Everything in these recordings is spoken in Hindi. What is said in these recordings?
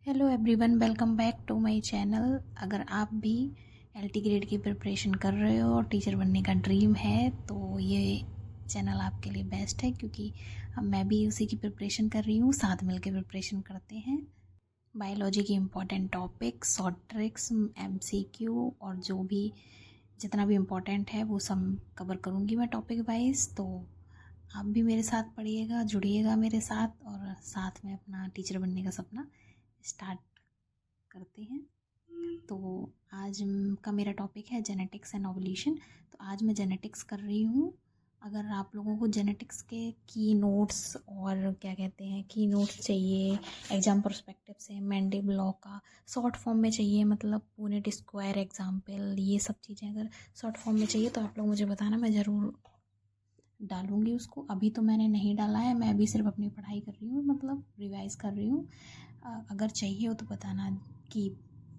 Hello everyone, welcome back to my channel. अगर आप भी एलटी ग्रेड की प्रिपरेशन कर रहे हो और टीचर बनने का ड्रीम है तो ये चैनल आपके लिए बेस्ट है, क्योंकि अब मैं भी उसी की प्रिपरेशन कर रही हूँ। साथ मिलकर प्रिपरेशन करते हैं। बायोलॉजी की important topics, short tricks, MCQ और जो भी जितना भी इम्पोर्टेंट है वो सब कवर करूँगी मैं टॉपिक वाइज। तो आप भी मेरे साथ पढ़िएगा, जुड़िएगा मेरे साथ और साथ में अपना टीचर बनने का सपना स्टार्ट करते हैं। तो आज का मेरा टॉपिक है जेनेटिक्स एंड ओवुलेशन। तो आज मैं जेनेटिक्स कर रही हूँ। अगर आप लोगों को जेनेटिक्स के की नोट्स और क्या कहते हैं की नोट्स चाहिए एग्जाम पर्सपेक्टिव से, मेंडल लॉ का शॉर्ट फॉर्म में चाहिए, मतलब पूनेट स्क्वायर एग्जाम्पल, ये सब चीज़ें अगर शॉर्ट फॉर्म में चाहिए तो आप लोग मुझे बताना, मैं ज़रूर डालूँगी उसको। अभी तो मैंने नहीं डाला है, मैं अभी सिर्फ अपनी पढ़ाई कर रही हूँ, मतलब रिवाइज़ कर रही हूँ। अगर चाहिए हो तो बताना कि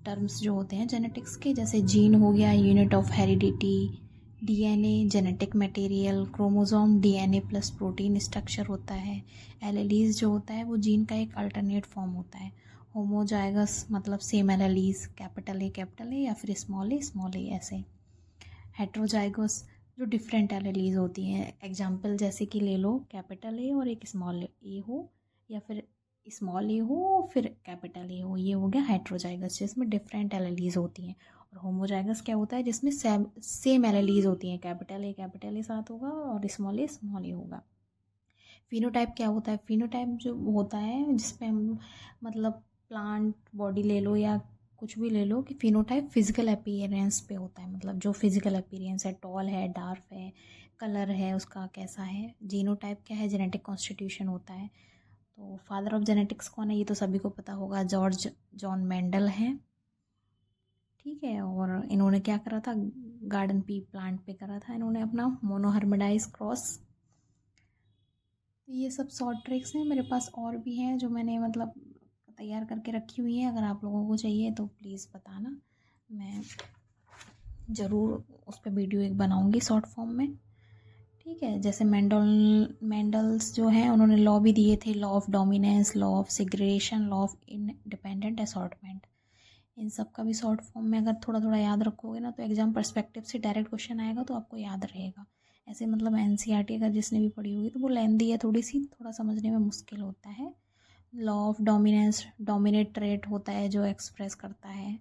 टर्म्स जो होते हैं जेनेटिक्स के, जैसे जीन हो गया, unit of heredity, DNA genetic material, chromosome DNA plus protein structure होता है, एलेलीज जो होता है वो जीन का एक अल्टरनेट फॉर्म होता है, होमोजाइगस मतलब सेम एलेलीज, कैपिटल ए या फिर स्मॉल ए ऐसे, हेट्रोजाइगस जो डिफरेंट एलेलीज होती हैं। एग्जाम्पल जैसे कि ले लो कैपिटल ए और एक स्मॉल ए हो, या फिर स्मॉल ए हो फिर कैपिटल ए हो, ये हो गया हेट्रोजाइगस जिसमें डिफरेंट एलेलीज होती हैं। और होमोजाइगस क्या होता है जिसमें सेम एलेलीज होती हैं, कैपिटल ए साथ होगा और स्मॉल ए होगा। फिनोटाइप क्या होता है? फिनोटाइप जो होता है जिसपे हम मतलब प्लांट बॉडी ले लो या कुछ भी ले लो, कि फिनोटाइप फिजिकल अपीयरेंस पे होता है, मतलब जो फिजिकल अपीयरेंस है, टॉल है, डार्क है, कलर है उसका कैसा है। जीनोटाइप क्या है? जेनेटिक कॉन्स्टिट्यूशन होता है। तो फादर ऑफ जेनेटिक्स कौन है? ये तो सभी को पता होगा, जॉर्ज जॉन मेंडल हैं। ठीक है, और इन्होंने क्या करा था? गार्डन पी प्लांट पे करा था इन्होंने अपना मोनोहर्मिडाइज क्रॉस। तो ये सब शॉर्ट ट्रिक्स हैं, मेरे पास और भी हैं जो मैंने मतलब तैयार करके रखी हुई है। अगर आप लोगों को चाहिए तो प्लीज़ बताना, मैं ज़रूर उस पर वीडियो एक बनाऊंगी शॉर्ट फॉर्म में। ठीक है, जैसे मेंडल्स जो हैं उन्होंने लॉ भी दिए थे, law of dominance, law of segregation, law of independent assortment. इन सब का भी शॉर्ट फॉर्म में अगर थोड़ा थोड़ा याद रखोगे ना तो एग्जाम पर्सपेक्टिव से डायरेक्ट क्वेश्चन आएगा तो आपको याद रहेगा। ऐसे मतलब एनसीईआरटी अगर जिसने भी पढ़ी होगी तो वो लेंदी है थोड़ी सी, थोड़ा समझने में मुश्किल होता है। Law of dominance, dominate trait होता है जो एक्सप्रेस करता है,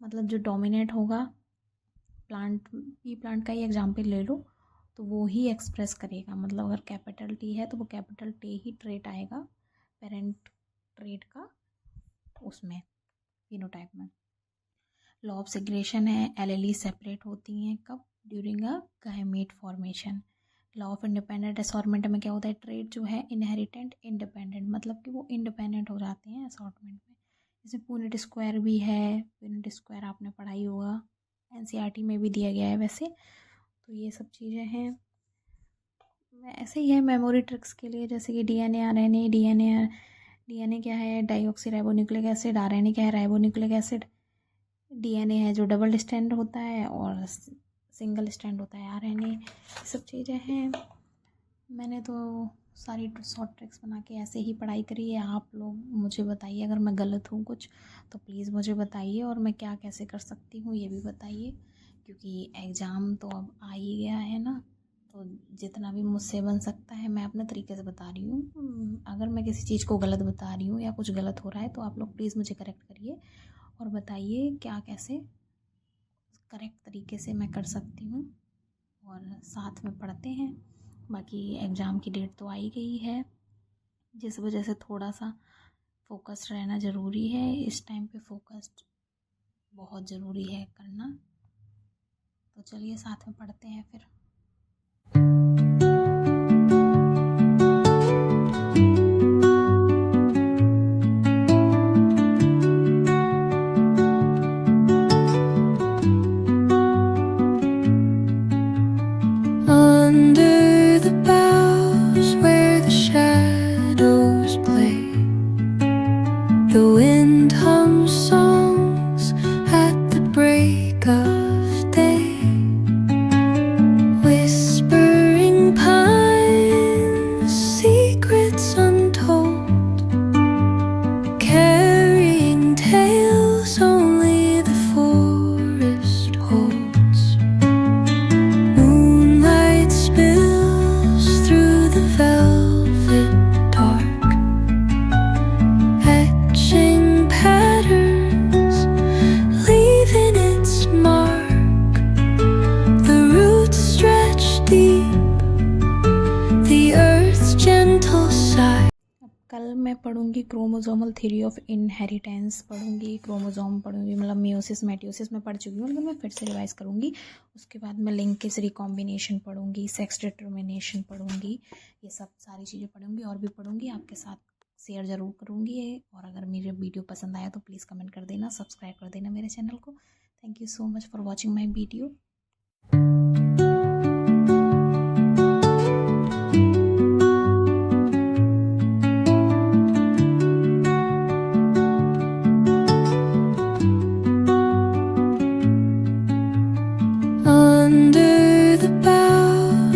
मतलब जो डोमिनेट होगा, प्लांट का ही एग्जाम्पल ले लो तो वो ही एक्सप्रेस करेगा। मतलब अगर कैपिटल टी है तो वो कैपिटल टी ही ट्रेट आएगा पेरेंट ट्रेट का उसमें, फिनोटाइप में। लॉ ऑफ सेग्रेशन है, एलेली सेपरेट होती हैं कब? During a gamete formation. Law of independent assortment में क्या होता है? ट्रेट जो है इनहेरिटेंट इंडिपेंडेंट, मतलब कि वो इंडिपेंडेंट हो जाते हैं असॉर्टमेंट में। जैसे पूनेट स्क्वायर भी है, पूनेट स्क्वायर आपने पढ़ाई होगा, एनसीईआरटी में भी दिया गया है वैसे। तो ये सब चीज़ें हैं, ऐसे ही है मेमोरी ट्रिक्स के लिए, जैसे कि डीएनए आरएनए। डीएनए क्या है? Dioxy ribonucleic acid. आरएनए क्या है? Ribonucleic acid. डीएनए है जो डबल स्टैंड होता है और सिंगल स्टैंड होता है आरएनए। ये सब चीज़ें हैं। मैंने तो सारी शॉर्ट ट्रिक्स बना के ऐसे ही पढ़ाई करी है। आप लोग मुझे बताइए अगर मैं गलत हूँ कुछ तो प्लीज़ मुझे बताइए, और मैं क्या कैसे कर सकती हूँ ये भी बताइए, क्योंकि एग्ज़ाम तो अब आ ही गया है ना। तो जितना भी मुझसे बन सकता है मैं अपने तरीके से बता रही हूँ। अगर मैं किसी चीज़ को गलत बता रही हूँ या कुछ गलत हो रहा है तो आप लोग प्लीज़ मुझे करेक्ट करिए और बताइए क्या कैसे करेक्ट तरीके से मैं कर सकती हूँ, और साथ में पढ़ते हैं। बाकी एग्ज़ाम की डेट तो आई गई है, जिस वजह से थोड़ा सा फोकस्ड रहना ज़रूरी है। इस टाइम पे फोकस्ड बहुत ज़रूरी है करना। तो चलिए साथ में पढ़ते हैं फिर। Under the boughs where the shadows play, the wind hums songs at the break of day. Whispering pines, secrets untold, carry पढ़ूंगी क्रोमोसोमल थ्योरी ऑफ इनहेरिटेंस पढ़ूंगी, क्रोमोसोम पढ़ूंगी, मतलब मियोसिस मेटियोसिस में पढ़ चुकी हूँ लेकिन मैं फिर से रिवाइज करूंगी। उसके बाद मैं लिंकेज रिकॉम्बिनेशन पढ़ूंगी, सेक्स डिटर्मिनेशन पढ़ूंगी, ये सब सारी चीज़ें पढ़ूंगी और भी पढ़ूंगी, आपके साथ शेयर ज़रूर करूंगी ये। और अगर मेरे वीडियो पसंद आया तो प्लीज़ कमेंट कर देना, सब्सक्राइब कर देना मेरे चैनल को। Thank you so much for watching my video. under